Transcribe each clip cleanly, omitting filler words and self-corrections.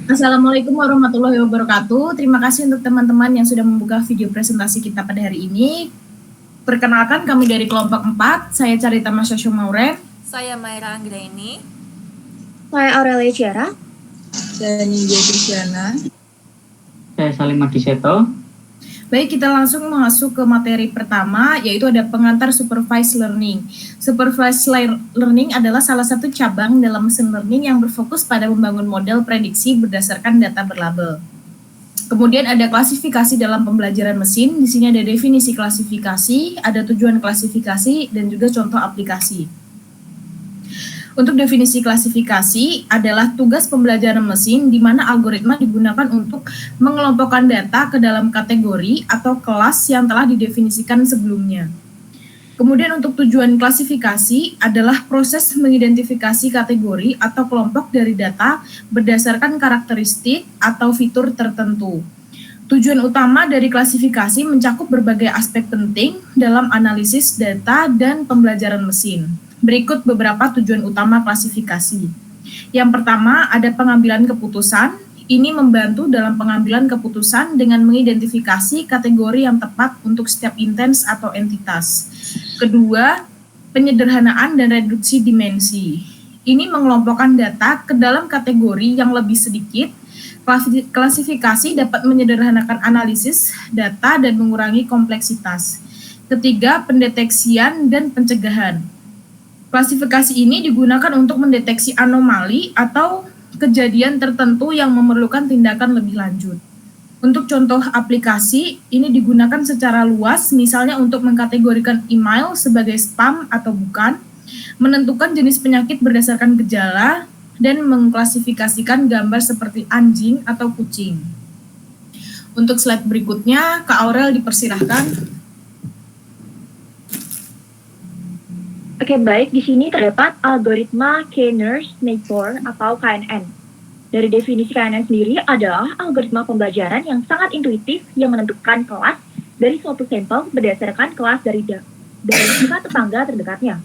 Assalamualaikum warahmatullahi wabarakatuh. Terima kasih untuk teman-teman yang sudah membuka video presentasi kita pada hari ini. Perkenalkan, kami dari kelompok 4. Saya Carita Masya Mauren. Saya Maira Anggraini. Saya Aurelia Ciara. Saya Nindya Kristiana. Saya Salim Magiseto. Baik, kita langsung masuk ke materi pertama, yaitu ada pengantar supervised learning. Supervised learning adalah salah satu cabang dalam machine learning yang berfokus pada membangun model prediksi berdasarkan data berlabel. Kemudian ada klasifikasi dalam pembelajaran mesin. Di sini ada definisi klasifikasi, ada tujuan klasifikasi, dan juga contoh aplikasi. Untuk definisi klasifikasi adalah tugas pembelajaran mesin di mana algoritma digunakan untuk mengelompokkan data ke dalam kategori atau kelas yang telah didefinisikan sebelumnya. Kemudian untuk tujuan klasifikasi adalah proses mengidentifikasi kategori atau kelompok dari data berdasarkan karakteristik atau fitur tertentu. Tujuan utama dari klasifikasi mencakup berbagai aspek penting dalam analisis data dan pembelajaran mesin. Berikut beberapa tujuan utama klasifikasi. Yang pertama, ada pengambilan keputusan. Ini membantu dalam pengambilan keputusan dengan mengidentifikasi kategori yang tepat untuk setiap intens atau entitas. Kedua, penyederhanaan dan reduksi dimensi. Ini mengelompokkan data ke dalam kategori yang lebih sedikit. Klasifikasi dapat menyederhanakan analisis data dan mengurangi kompleksitas. Ketiga, pendeteksian dan pencegahan. Klasifikasi ini digunakan untuk mendeteksi anomali atau kejadian tertentu yang memerlukan tindakan lebih lanjut. Untuk contoh aplikasi, ini digunakan secara luas, misalnya untuk mengkategorikan email sebagai spam atau bukan, menentukan jenis penyakit berdasarkan gejala, dan mengklasifikasikan gambar seperti anjing atau kucing. Untuk slide berikutnya, Kak Aurel dipersilahkan. Oke, baik. Di sini terdapat algoritma K-Nurse-Napier atau KNN. Dari definisi KNN sendiri adalah algoritma pembelajaran yang sangat intuitif yang menentukan kelas dari suatu sampel berdasarkan kelas dari jumlah tetangga terdekatnya.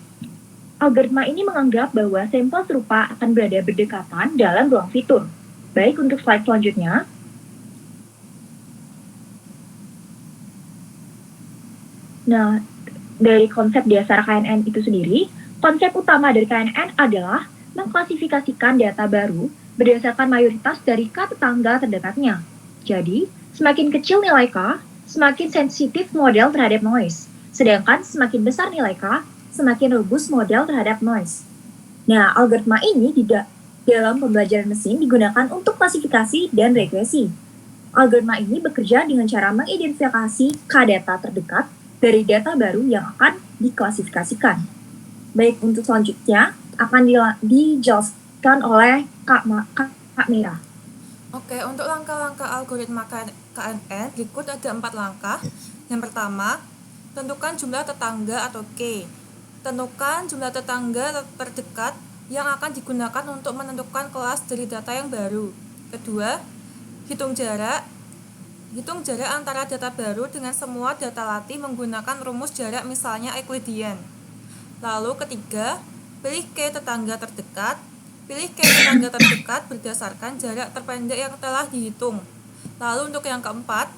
Algoritma ini menganggap bahwa sampel serupa akan berada berdekatan dalam ruang fitur. Baik, untuk slide selanjutnya. Nah, dari konsep dasar KNN itu sendiri, konsep utama dari KNN adalah mengklasifikasikan data baru berdasarkan mayoritas dari K tetangga terdekatnya. Jadi, semakin kecil nilai K, semakin sensitif model terhadap noise. Sedangkan semakin besar nilai K, semakin robust model terhadap noise. Nah, algoritma ini dalam pembelajaran mesin digunakan untuk klasifikasi dan regresi. Algoritma ini bekerja dengan cara mengidentifikasi K data terdekat dari data baru yang akan diklasifikasikan. Baik, untuk selanjutnya akan dijelaskan oleh Kak Mira. Oke, untuk langkah-langkah algoritma KNN berikut ada 4 langkah. Yang pertama, tentukan jumlah tetangga atau K. Tentukan jumlah tetangga terdekat yang akan digunakan untuk menentukan kelas dari data yang baru. Kedua, hitung jarak. Hitung jarak antara data baru dengan semua data latih menggunakan rumus jarak misalnya Euclidean. Lalu ketiga, pilih K tetangga terdekat. Pilih K tetangga terdekat berdasarkan jarak terpendek yang telah dihitung. Lalu untuk yang keempat,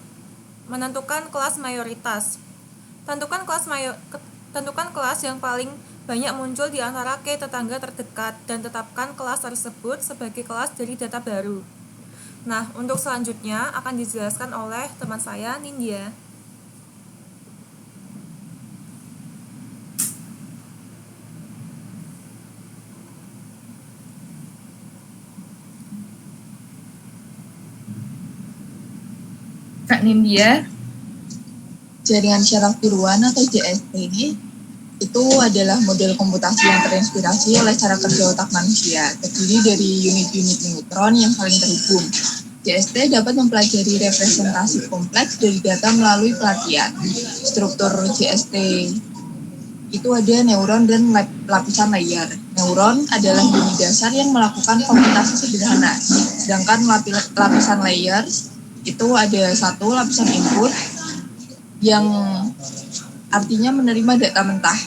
menentukan kelas mayoritas. Tentukan kelas yang paling banyak muncul di antara K tetangga terdekat dan tetapkan kelas tersebut sebagai kelas dari data baru. Nah, untuk selanjutnya akan dijelaskan oleh teman saya, Nindya. Kak Nindya. Jaringan syaraf tiruan atau JST ini itu adalah model komputasi yang terinspirasi oleh cara kerja otak manusia, terdiri dari unit-unit neutron yang saling terhubung. JST dapat mempelajari representasi kompleks dari data melalui pelatihan. Struktur JST itu ada neuron dan lapisan layer. Neuron adalah unit dasar yang melakukan komputasi sederhana, sedangkan lapisan layer itu ada satu lapisan input yang artinya menerima data mentah.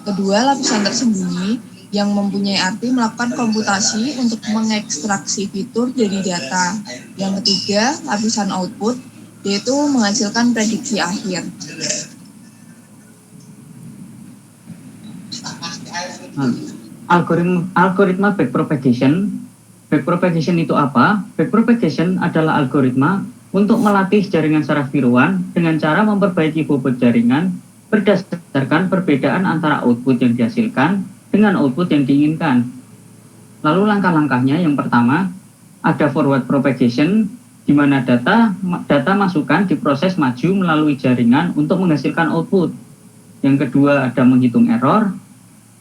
Kedua, lapisan tersembunyi yang mempunyai arti melakukan komputasi untuk mengekstraksi fitur dari data. Yang ketiga, lapisan output, yaitu menghasilkan prediksi akhir. Algoritma backpropagation. Backpropagation itu apa? Backpropagation adalah algoritma untuk melatih jaringan saraf tiruan dengan cara memperbaiki bobot jaringan berdasarkan perbedaan antara output yang dihasilkan dengan output yang diinginkan. Lalu langkah-langkahnya yang pertama, ada forward propagation, di mana data masukan diproses maju melalui jaringan untuk menghasilkan output. Yang kedua, ada menghitung error,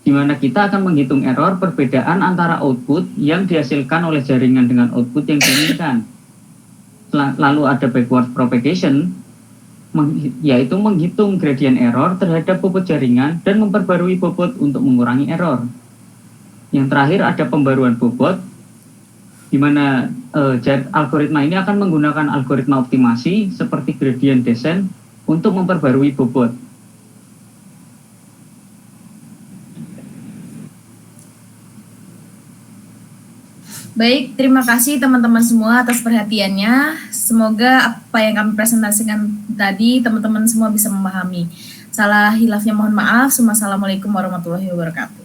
di mana kita akan menghitung error perbedaan antara output yang dihasilkan oleh jaringan dengan output yang diinginkan. Lalu ada backward propagation, yaitu menghitung gradient error terhadap bobot jaringan dan memperbarui bobot untuk mengurangi error. Yang terakhir ada pembaruan bobot, di mana algoritma ini akan menggunakan algoritma optimasi seperti gradient descent untuk memperbarui bobot. Baik, terima kasih teman-teman semua atas perhatiannya. Semoga apa yang kami presentasikan tadi teman-teman semua bisa memahami. Salah hilafnya mohon maaf. Wassalamualaikum warahmatullahi wabarakatuh.